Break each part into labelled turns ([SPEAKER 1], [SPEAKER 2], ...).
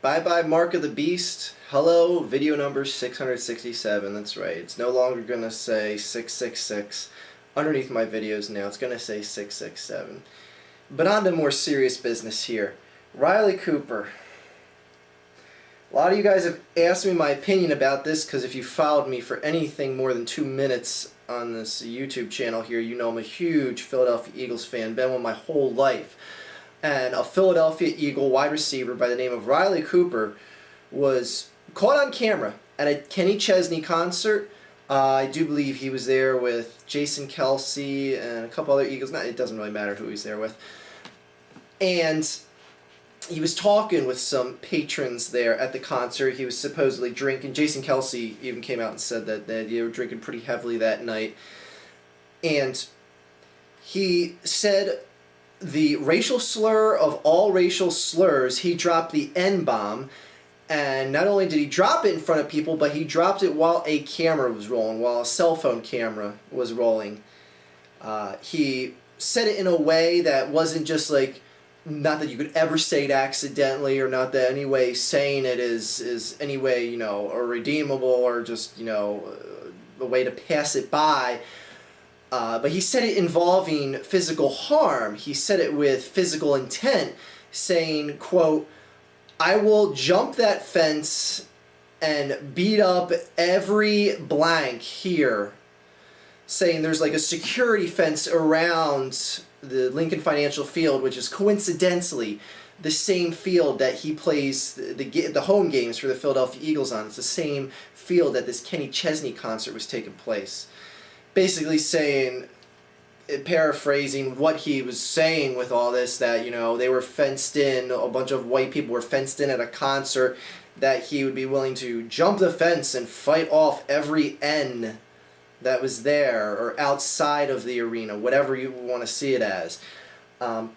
[SPEAKER 1] Bye-bye Mark of the Beast. Hello, video number 667. That's right. It's no longer going to say 666 underneath my videos now. It's going to say 667. But on to more serious business here. Riley Cooper. A lot of you guys have asked me my opinion about this because if you followed me for anything more than 2 minutes on this YouTube channel here, you know I'm a huge Philadelphia Eagles fan. Been one my whole life. And a Philadelphia Eagle wide receiver by the name of Riley Cooper was caught on camera at a Kenny Chesney concert. I do believe he was there with Jason Kelce and a couple other Eagles. It doesn't really matter who he's there with. And he was talking with some patrons there at the concert. He was supposedly drinking. Jason Kelce even came out and said that they were drinking pretty heavily that night. And he said the racial slur of all racial slurs, he dropped the N-bomb. And not only did he drop it in front of people, but he dropped it while a camera was rolling, while a cell phone camera was rolling. He said it in a way that wasn't just like, not that you could ever say it accidentally, or not that any way saying it is any way, you know, or redeemable, or just, you know, a way to pass it by. But he said it involving physical harm. He said it with physical intent, saying, quote, "I will jump that fence and beat up every blank here," saying there's like a security fence around the Lincoln Financial Field, which is coincidentally the same field that he plays the home games for the Philadelphia Eagles on. It's the same field that this Kenny Chesney concert was taking place. Basically saying, paraphrasing what he was saying with all this, that, you know, they were fenced in, a bunch of white people were fenced in at a concert, that he would be willing to jump the fence and fight off every N that was there, or outside of the arena, whatever you want to see it as. The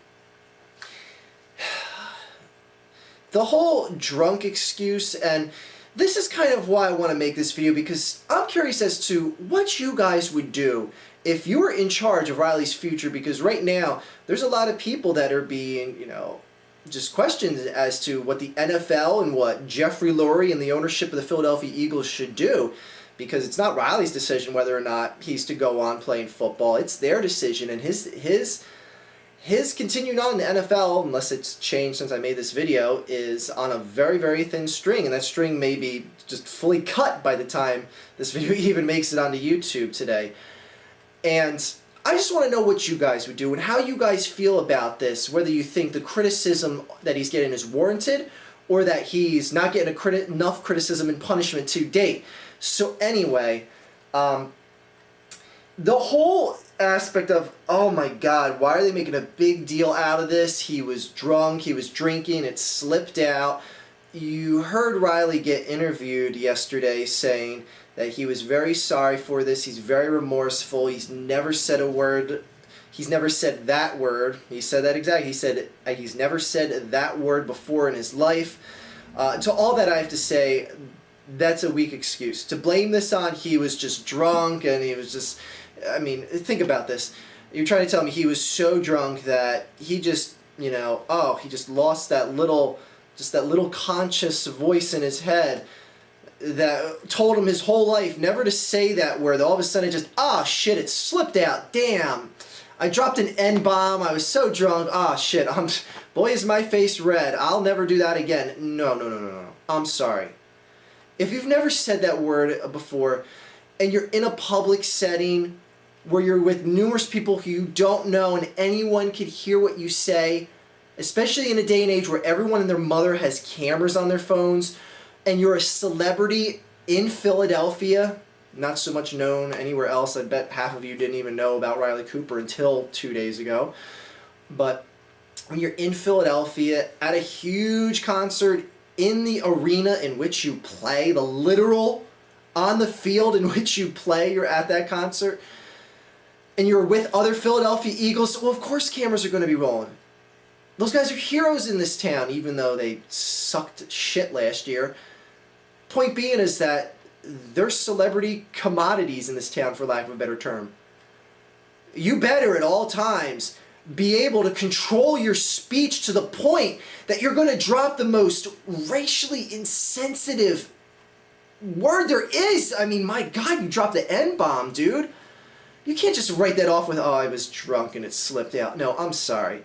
[SPEAKER 1] whole drunk excuse, and this is kind of why I want to make this video, because I'm curious as to what you guys would do if you were in charge of Riley's future, because right now there's a lot of people that are being, you know, just questioned as to what the NFL and what Jeffrey Lurie and the ownership of the Philadelphia Eagles should do, because it's not Riley's decision whether or not he's to go on playing football. It's their decision, and his continuing on in the NFL, unless it's changed since I made this video, is on a very, very thin string, and that string may be just fully cut by the time this video even makes it onto YouTube today. And I just want to know what you guys would do and how you guys feel about this, whether you think the criticism that he's getting is warranted or that he's not getting enough criticism and punishment to date. So anyway, the whole aspect of, oh my God, why are they making a big deal out of this? He was drunk, he was drinking, it slipped out. You heard Riley get interviewed yesterday saying that he was very sorry for this, he's very remorseful, he's never said a word, he's never said that word, he said that exactly, he said he's never said that word before in his life. To all that I have to say, that's a weak excuse. To blame this on he was just drunk and he was just, I mean, think about this. You're trying to tell me he was so drunk that he just, you know, oh, he just lost that little conscious voice in his head that told him his whole life never to say that word. All of a sudden it just, ah, shit, it slipped out. Damn. I dropped an N-bomb. I was so drunk. Ah, shit. Boy, is my face red. I'll never do that again. No. I'm sorry. If you've never said that word before and you're in a public setting where you're with numerous people who you don't know and anyone could hear what you say, especially in a day and age where everyone and their mother has cameras on their phones, and you're a celebrity in Philadelphia, not so much known anywhere else. I bet half of you didn't even know about Riley Cooper until 2 days ago. But when you're in Philadelphia at a huge concert in the arena in which you play, the literal on the field in which you play, you're at that concert, and you're with other Philadelphia Eagles, well, of course cameras are going to be rolling. Those guys are heroes in this town, even though they sucked shit last year. Point being is that they're celebrity commodities in this town, for lack of a better term. You better at all times be able to control your speech to the point that you're going to drop the most racially insensitive word there is. I mean, my God, you dropped the N-bomb, dude. You can't just write that off with, oh, I was drunk and it slipped out. No, I'm sorry.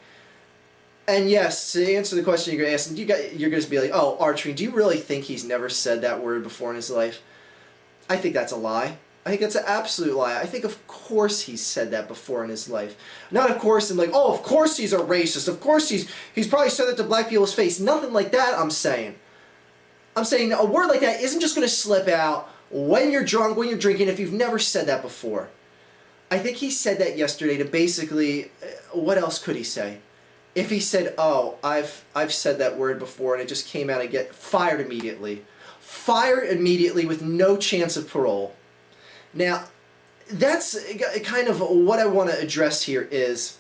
[SPEAKER 1] And yes, to answer the question you're going to ask, you're going to be like, oh, Archery, do you really think he's never said that word before in his life? I think that's a lie. I think that's an absolute lie. I think of course he's said that before in his life. Not of course and like, oh, of course he's a racist. Of course he's probably said that to black people's face. Nothing like that, I'm saying. I'm saying a word like that isn't just going to slip out when you're drunk, when you're drinking, if you've never said that before. I think he said that yesterday to basically, what else could he say? If he said, oh, I've said that word before and it just came out and get fired immediately. Fired immediately with no chance of parole. Now, that's kind of what I want to address here is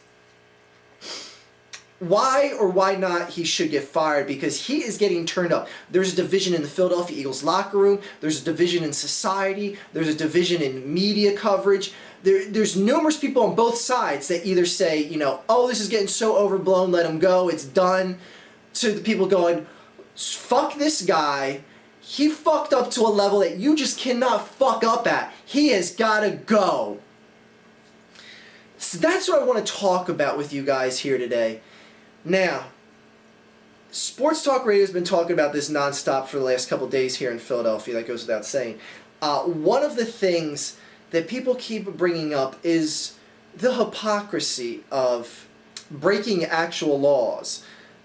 [SPEAKER 1] why or why not he should get fired, because he is getting turned up. There's a division in the Philadelphia Eagles locker room. There's a division in society. There's a division in media coverage. There's numerous people on both sides that either say, you know, oh, this is getting so overblown, let him go, it's done, to the people going, fuck this guy. He fucked up to a level that you just cannot fuck up at. He has got to go. So that's what I want to talk about with you guys here today. Now, Sports Talk Radio has been talking about this nonstop for the last couple days here in Philadelphia. That goes without saying. One of the things that people keep bringing up is the hypocrisy of breaking actual laws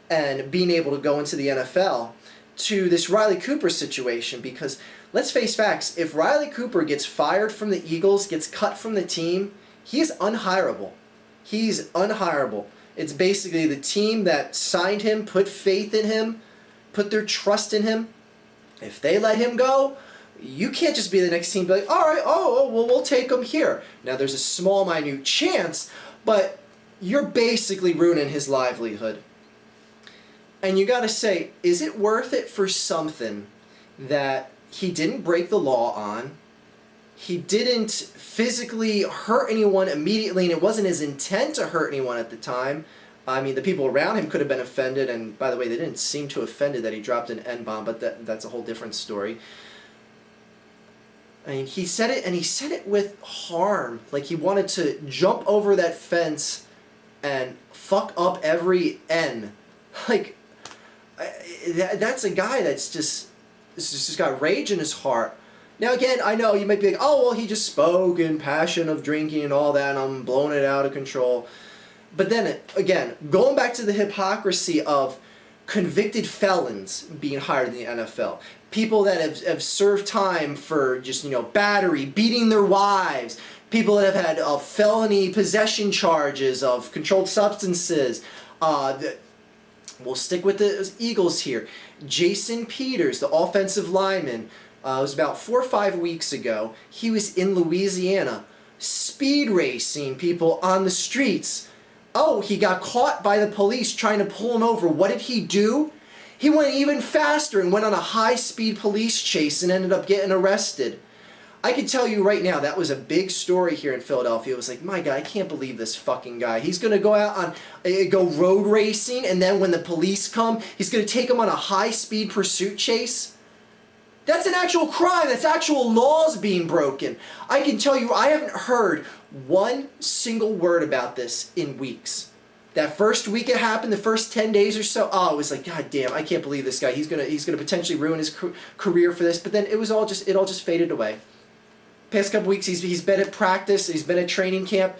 [SPEAKER 1] and being able to go into the NFL to this Riley Cooper situation, because let's face facts, if Riley Cooper gets fired from the Eagles, gets cut from the team, he is unhireable. He's unhireable. It's basically the team that signed him, put faith in him, put their trust in him. If they let him go, you can't just be the next team, be like, all right, well, we'll take him here. Now, there's a small, minute chance, but you're basically ruining his livelihood. And you got to say, is it worth it for something that he didn't break the law on, he didn't physically hurt anyone immediately, and it wasn't his intent to hurt anyone at the time? I mean, the people around him could have been offended, and by the way, they didn't seem too offended that he dropped an N-bomb, but that's a whole different story. I mean, he said it, and he said it with harm. Like he wanted to jump over that fence and fuck up every N. Like, that's a guy that's just got rage in his heart. Now again, I know you might be like, oh, well, he just spoke in passion of drinking and all that, and I'm blowing it out of control. But then, again, going back to the hypocrisy of convicted felons being hired in the NFL, people that have served time for just, you know, battery, beating their wives, people that have had felony possession charges of controlled substances. We'll stick with the Eagles here. Jason Peters, the offensive lineman, it was about 4 or 5 weeks ago. He was in Louisiana speed racing people on the streets. Oh, he got caught by the police trying to pull him over. What did he do? He went even faster and went on a high-speed police chase and ended up getting arrested. I can tell you right now, that was a big story here in Philadelphia. It was like, my God, I can't believe this fucking guy. He's going to go out on, go road racing, and then when the police come, he's going to take him on a high-speed pursuit chase? That's an actual crime. That's actual laws being broken. I can tell you, I haven't heard one single word about this in weeks. That first week it happened, the first 10 days or so, oh, it was like, God damn, I can't believe this guy. He's gonna potentially ruin his career for this. But then it all just faded away. Past couple weeks, he's been at practice, he's been at training camp.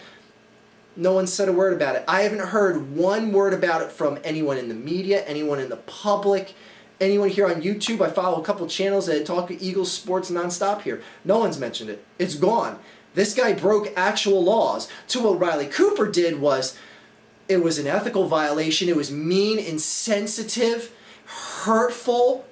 [SPEAKER 1] No one said a word about it. I haven't heard one word about it from anyone in the media, anyone in the public, anyone here on YouTube. I follow a couple channels that talk Eagles sports nonstop here. No one's mentioned it. It's gone. This guy broke actual laws. To what Riley Cooper did was, it was an ethical violation. It was mean, insensitive, hurtful.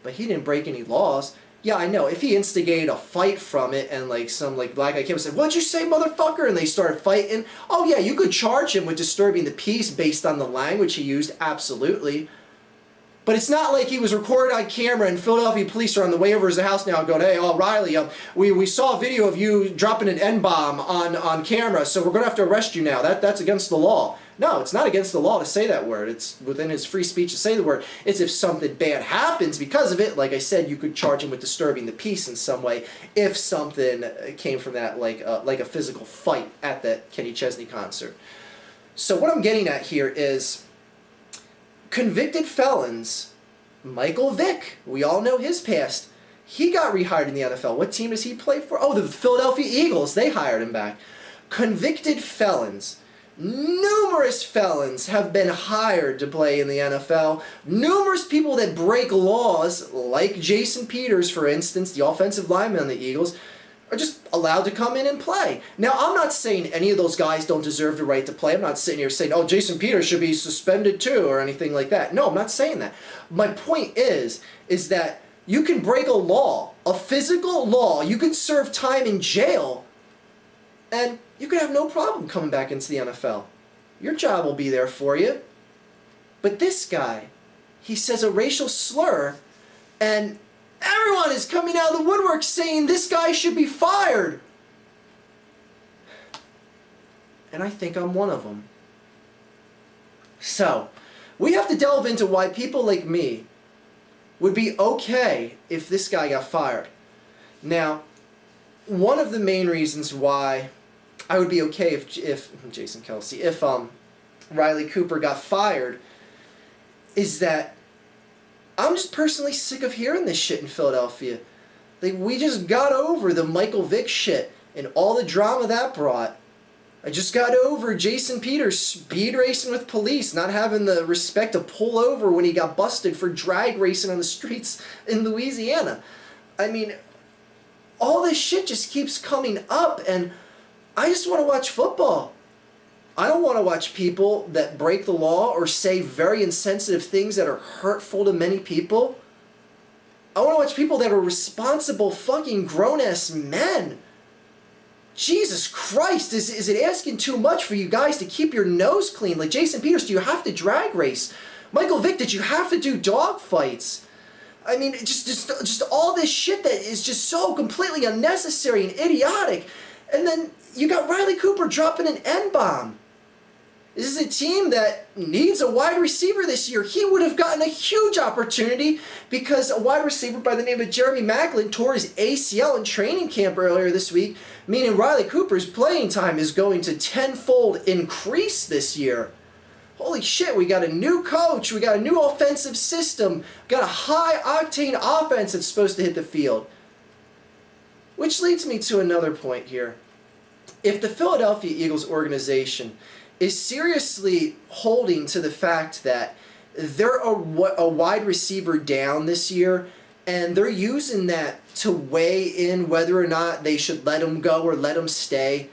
[SPEAKER 1] But he didn't break any laws. Yeah, I know. If he instigated a fight from it and some black guy came and said, "What'd you say, motherfucker?" and they started fighting, oh yeah, you could charge him with disturbing the peace based on the language he used, absolutely. But it's not like he was recorded on camera and Philadelphia police are on the way over to his house now going, hey, oh, Riley, we saw a video of you dropping an N-bomb on camera, so we're going to have to arrest you now. That's against the law. No, it's not against the law to say that word. It's within his free speech to say the word. It's if something bad happens because of it. Like I said, you could charge him with disturbing the peace in some way if something came from that, like a physical fight at that Kenny Chesney concert. So what I'm getting at here is convicted felons. Michael Vick, we all know his past. He got rehired in the NFL. What team does he play for? Oh, the Philadelphia Eagles. They hired him back. Convicted felons. Numerous felons have been hired to play in the NFL. Numerous people that break laws, like Jason Peters, for instance, the offensive lineman on the Eagles, are just allowed to come in and play. Now, I'm not saying any of those guys don't deserve the right to play. I'm not sitting here saying, oh, Jason Peters should be suspended too, or anything like that. No, I'm not saying that. My point is that you can break a law, a physical law. You can serve time in jail, and you could have no problem coming back into the NFL. Your job will be there for you. But this guy, he says a racial slur, and everyone is coming out of the woodwork saying this guy should be fired. And I think I'm one of them. So, we have to delve into why people like me would be okay if this guy got fired. Now, one of the main reasons why I would be okay if Jason Kelsey, if Riley Cooper got fired, is that I'm just personally sick of hearing this shit in Philadelphia. Like, we just got over the Michael Vick shit and all the drama that brought. I just got over Jason Peters speed racing with police, not having the respect to pull over when he got busted for drag racing on the streets in Louisiana. I mean, all this shit just keeps coming up, and I just want to watch football. I don't want to watch people that break the law or say very insensitive things that are hurtful to many people. I want to watch people that are responsible fucking grown-ass men. Jesus Christ, is it asking too much for you guys to keep your nose clean? Like Jason Peters, do you have to drag race? Michael Vick, did you have to do dog fights? I mean, just all this shit that is just so completely unnecessary and idiotic. And then you got Riley Cooper dropping an N-bomb. This is a team that needs a wide receiver this year. He would have gotten a huge opportunity because a wide receiver by the name of Jeremy Maclin tore his ACL in training camp earlier this week, meaning Riley Cooper's playing time is going to tenfold increase this year. Holy shit, we got a new coach, we got a new offensive system, we got a high-octane offense that's supposed to hit the field. Which leads me to another point here. If the Philadelphia Eagles organization is seriously holding to the fact that they're a wide receiver down this year, and they're using that to weigh in whether or not they should let him go or let him stay,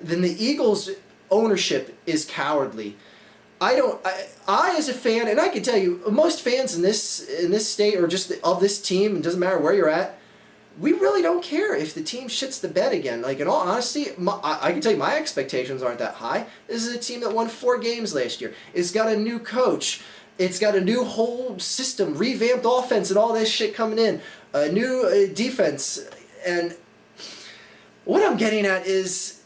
[SPEAKER 1] then the Eagles' ownership is cowardly. I as a fan, and I can tell you, most fans in this state or just of this team, it doesn't matter where you're at, we really don't care if the team shits the bed again. Like, in all honesty, I can tell you my expectations aren't that high. This is a team that won 4 games last year. It's got a new coach. It's got a new whole system, revamped offense and all this shit coming in. A new defense. And what I'm getting at is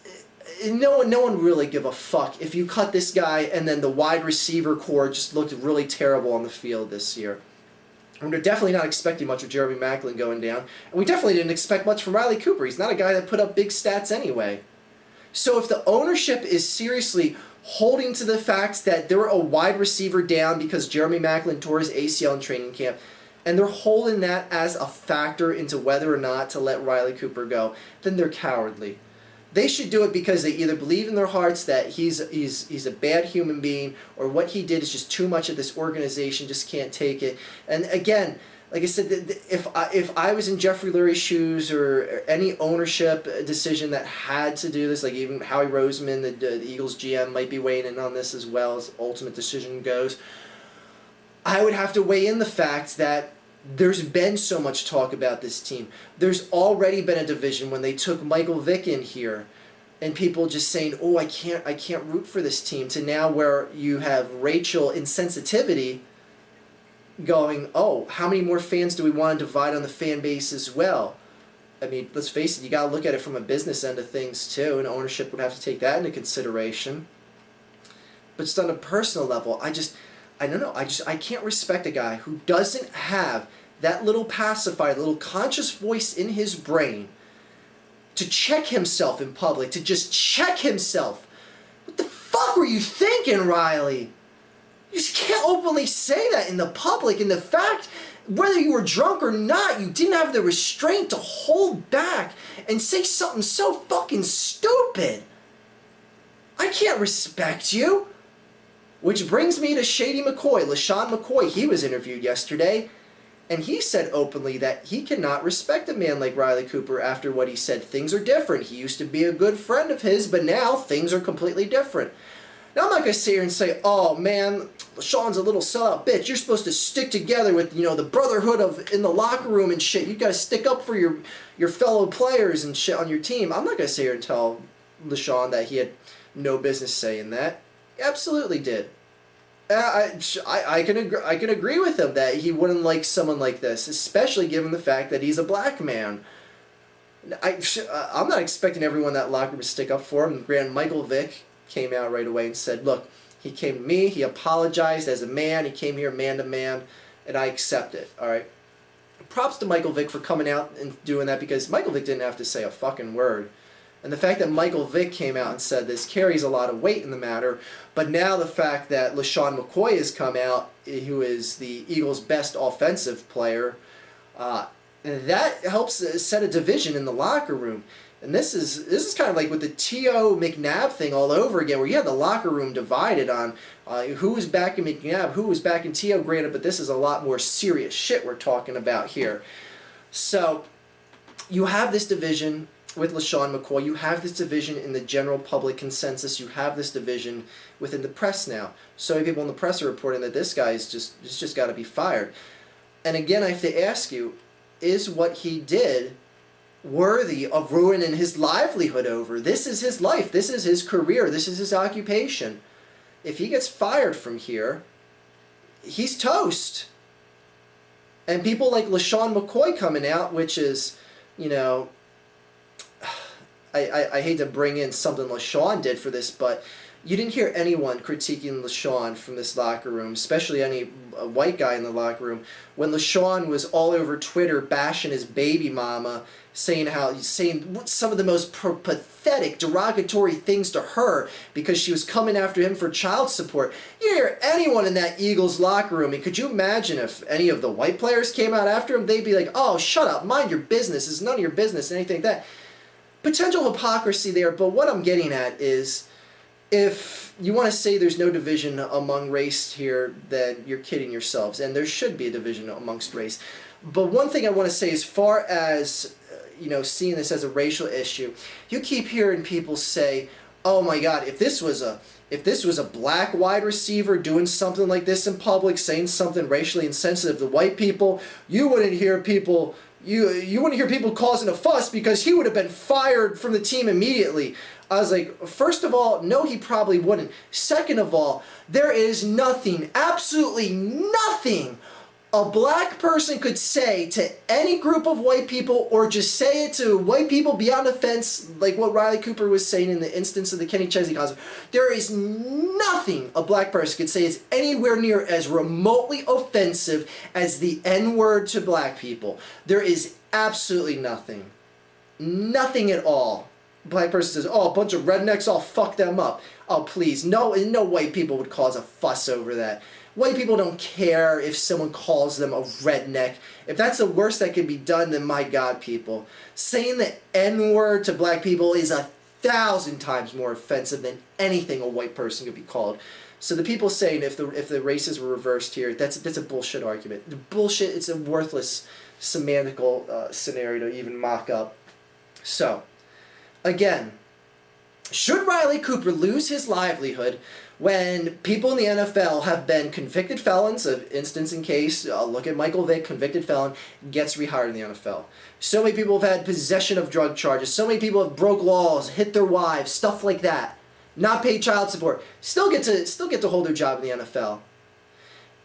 [SPEAKER 1] no one really give a fuck if you cut this guy and then the wide receiver core just looked really terrible on the field this year. And we're definitely not expecting much of Jeremy Maclin going down. And we definitely didn't expect much from Riley Cooper. He's not a guy that put up big stats anyway. So if the ownership is seriously holding to the fact that they're a wide receiver down because Jeremy Maclin tore his ACL in training camp, and they're holding that as a factor into whether or not to let Riley Cooper go, then they're cowardly. They should do it because they either believe in their hearts that he's a bad human being, or what he did is just too much of this organization, just can't take it. And again, like I said, if I was in Jeffrey Lurie's shoes or any ownership decision that had to do this, like even Howie Roseman, the Eagles GM, might be weighing in on this as well as ultimate decision goes, I would have to weigh in the fact that there's been so much talk about this team. There's already been a division when they took Michael Vick in here, and people just saying, "Oh, I can't root for this team," to now where you have Rachel insensitivity going, oh, how many more fans do we want to divide on the fan base as well? I mean, let's face it, you got to look at it from a business end of things too, and ownership would have to take that into consideration. But just on a personal level, I don't know, I can't respect a guy who doesn't have that little pacifier, little conscious voice in his brain to check himself in public, to just check himself. What the fuck were you thinking, Riley? You just can't openly say that in the public, and the fact, whether you were drunk or not, you didn't have the restraint to hold back and say something so fucking stupid. I can't respect you. Which brings me to Shady McCoy, LaShawn McCoy. He was interviewed yesterday, and he said openly that he cannot respect a man like Riley Cooper after what he said. Things are different. He used to be a good friend of his, but now things are completely different. Now, I'm not going to sit here and say, oh, man, LaShawn's a little sellout bitch. You're supposed to stick together with, the brotherhood of in the locker room and shit. You got to stick up for your fellow players and shit on your team. I'm not going to sit here and tell LaShawn that he had no business saying that. He absolutely did. I can agree with him that he wouldn't like someone like this, especially given the fact that he's a black man. I'm not expecting everyone in that locker room to stick up for him. Grand Michael Vick came out right away and said, look, he came to me, he apologized as a man, he came here man to man, and I accept it, all right? Props to Michael Vick for coming out and doing that, because Michael Vick didn't have to say a fucking word. And the fact that Michael Vick came out and said this carries a lot of weight in the matter, but now the fact that LaShawn McCoy has come out, who is the Eagles' best offensive player, that helps set a division in the locker room. And this is kind of like with the T.O. McNabb thing all over again, where you had the locker room divided on who was back in McNabb, who was back in T.O. Granted, but this is a lot more serious shit we're talking about here. So you have this division with LaShawn McCoy. You have this division in the general public consensus. You have this division within the press now. So many people in the press are reporting that this guy is just got to be fired. And again, I have to ask you, is what he did worthy of ruining his livelihood over? This is his life. This is his career. This is his occupation. If he gets fired from here, he's toast. And people like LaShawn McCoy coming out, which is, I hate to bring in something LaShawn did for this, but you didn't hear anyone critiquing LaShawn from this locker room, especially any white guy in the locker room, when LaShawn was all over Twitter bashing his baby mama, saying some of the most pathetic, derogatory things to her because she was coming after him for child support. You didn't hear anyone in that Eagles locker room. And could you imagine if any of the white players came out after him? They'd be like, oh, shut up, mind your business, it's none of your business, anything like that. Potential hypocrisy there, but what I'm getting at is, if you want to say there's no division among race here, then you're kidding yourselves, and there should be a division amongst race. But one thing I want to say, as far as seeing this as a racial issue, you keep hearing people say, "Oh my God, if this was a black wide receiver doing something like this in public, saying something racially insensitive to white people, you wouldn't hear people." You wouldn't hear people causing a fuss because he would have been fired from the team immediately. I was like, first of all, no, he probably wouldn't. Second of all, there is nothing, absolutely nothing a black person could say to any group of white people, or just say it to white people beyond the fence, like what Riley Cooper was saying in the instance of the Kenny Chesney concert. There is nothing a black person could say is anywhere near as remotely offensive as the N-word to black people. There is absolutely nothing. Nothing at all. Black person says, oh, a bunch of rednecks, I'll fuck them up. Oh, please. No white people would cause a fuss over that. White people don't care if someone calls them a redneck. If that's the worst that can be done, then my God, people. Saying the N-word to black people is 1,000 times more offensive than anything a white person could be called. So the people saying if the races were reversed here, that's a bullshit argument. The bullshit, it's a worthless semantical scenario to even mock up. So, again, should Riley Cooper lose his livelihood when people in the NFL have been convicted felons, of instance in case, look at Michael Vick, convicted felon, gets rehired in the NFL. So many people have had possession of drug charges. So many people have broke laws, hit their wives, stuff like that. Not paid child support. Still get to hold their job in the NFL.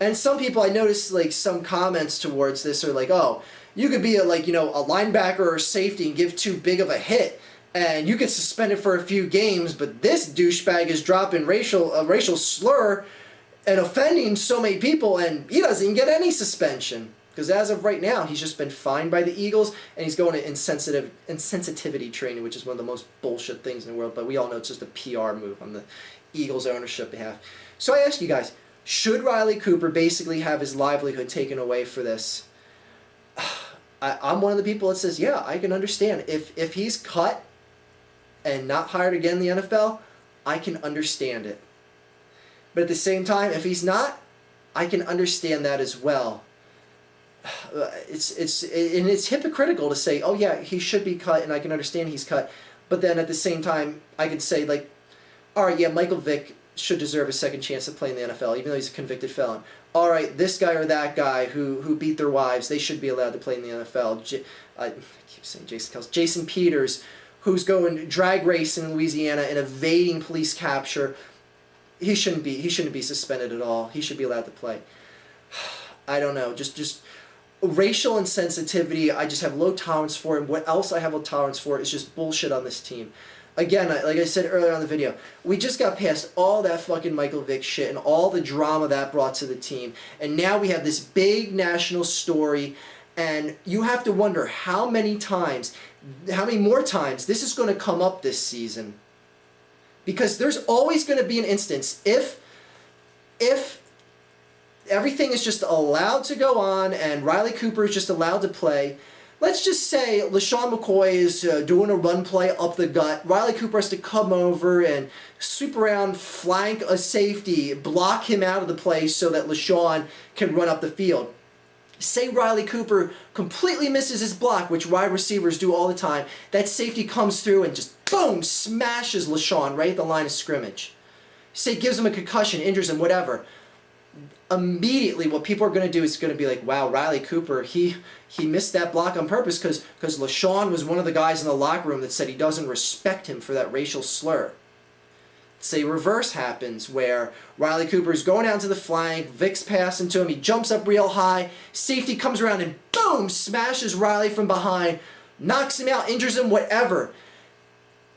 [SPEAKER 1] And some people, I noticed like some comments towards this are like, oh, you could be a linebacker or safety and give too big of a hit, and you get suspended for a few games, but this douchebag is dropping racial slur and offending so many people, and he doesn't even get any suspension. Because as of right now, he's just been fined by the Eagles, and he's going to insensitivity training, which is one of the most bullshit things in the world, but we all know it's just a PR move on the Eagles' ownership behalf. So I ask you guys, should Riley Cooper basically have his livelihood taken away for this? I'm one of the people that says, yeah, I can understand. If he's cut and not hired again in the NFL, I can understand it. But at the same time, if he's not, I can understand that as well. It's hypocritical to say, oh yeah, he should be cut, and I can understand he's cut. But then at the same time, I could say like, all right, yeah, Michael Vick should deserve a second chance to play in the NFL, even though he's a convicted felon. All right, this guy or that guy who beat their wives, they should be allowed to play in the NFL. I keep saying Jason Peters, who's going drag racing in Louisiana and evading police capture. He shouldn't be suspended at all. He should be allowed to play. I don't know. Just racial insensitivity, I just have low tolerance for, and what else I have low tolerance for is just bullshit on this team. Again, like I said earlier on the video, we just got past all that fucking Michael Vick shit and all the drama that brought to the team, and now we have this big national story, and you have to wonder how many more times this is going to come up this season. Because there's always going to be an instance, if everything is just allowed to go on and Riley Cooper is just allowed to play, let's just say LaShawn McCoy is doing a run play up the gut. Riley Cooper has to come over and sweep around, flank a safety, block him out of the play so that LaShawn can run up the field. Say Riley Cooper completely misses his block, which wide receivers do all the time. That safety comes through and just, boom, smashes LaShawn right at the line of scrimmage. Say gives him a concussion, injures him, whatever. Immediately what people are going to do is going to be like, wow, Riley Cooper, he missed that block on purpose because LaShawn was one of the guys in the locker room that said he doesn't respect him for that racial slur. Say reverse happens where Riley Cooper's going down to the flank, Vick's passing to him, he jumps up real high, safety comes around and boom, smashes Riley from behind, knocks him out, injures him, whatever.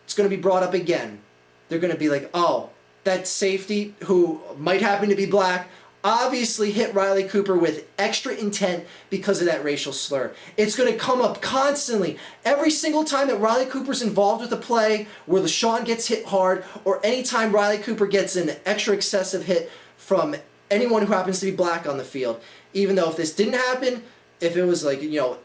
[SPEAKER 1] It's going to be brought up again. They're going to be like, oh, that safety who might happen to be black obviously hit Riley Cooper with extra intent because of that racial slur. It's going to come up constantly. Every single time that Riley Cooper's involved with a play where LaShawn gets hit hard, or anytime Riley Cooper gets an extra excessive hit from anyone who happens to be black on the field. Even though if this didn't happen, if it was like,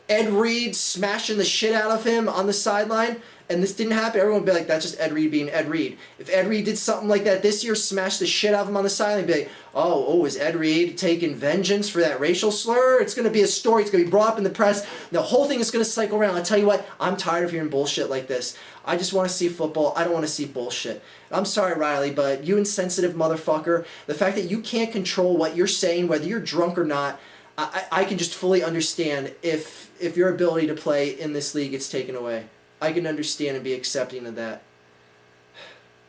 [SPEAKER 1] Ed Reed smashing the shit out of him on the sideline, and this didn't happen, everyone would be like, that's just Ed Reed being Ed Reed. If Ed Reed did something like that this year, smashed the shit out of him on the sideline, be like, oh, is Ed Reed taking vengeance for that racial slur? It's going to be a story. It's going to be brought up in the press. The whole thing is going to cycle around. I'll tell you what, I'm tired of hearing bullshit like this. I just want to see football. I don't want to see bullshit. I'm sorry, Riley, but you insensitive motherfucker, the fact that you can't control what you're saying, whether you're drunk or not, I can just fully understand if your ability to play in this league gets taken away. I can understand and be accepting of that.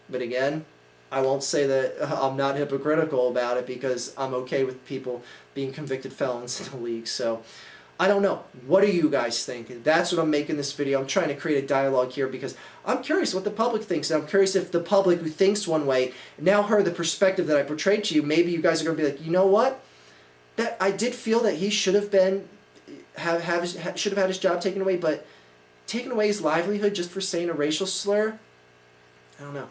[SPEAKER 1] But again, I won't say that I'm not hypocritical about it because I'm okay with people being convicted felons in the league. So, I don't know. What do you guys think? That's what I'm making this video. I'm trying to create a dialogue here because I'm curious what the public thinks. And I'm curious if the public who thinks one way now heard the perspective that I portrayed to you, maybe you guys are going to be like, you know what? That I did feel that he should have been should have had his job taken away, but taking away his livelihood just for saying a racial slur? I don't know.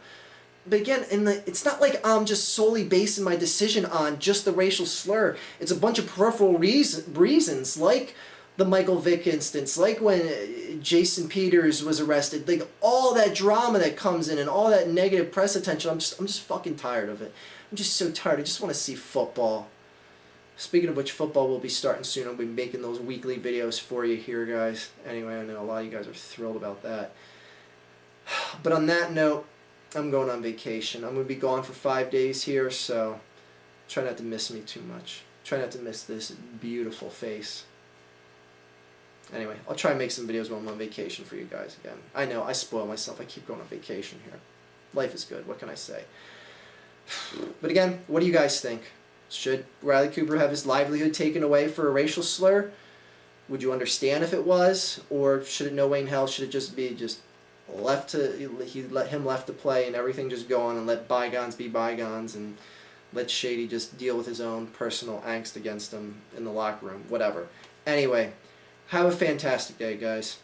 [SPEAKER 1] But again, it's not like I'm just solely basing my decision on just the racial slur. It's a bunch of peripheral reasons, like the Michael Vick instance, like when Jason Peters was arrested, like all that drama that comes in and all that negative press attention. I'm just fucking tired of it. I'm just so tired. I just want to see football. Speaking of which, football will be starting soon. I'll be making those weekly videos for you here, guys. Anyway, I know a lot of you guys are thrilled about that. But on that note, I'm going on vacation. I'm going to be gone for 5 days here, so try not to miss me too much. Try not to miss this beautiful face. Anyway, I'll try and make some videos while I'm on vacation for you guys again. I know, I spoil myself. I keep going on vacation here. Life is good. What can I say? But again, what do you guys think? Should Riley Cooper have his livelihood taken away for a racial slur? Would you understand if it was? Or should it, no way in hell, should it just be just left to, he let him left to play and everything just go on and let bygones be bygones and let Shady just deal with his own personal angst against him in the locker room, whatever. Anyway, have a fantastic day, guys.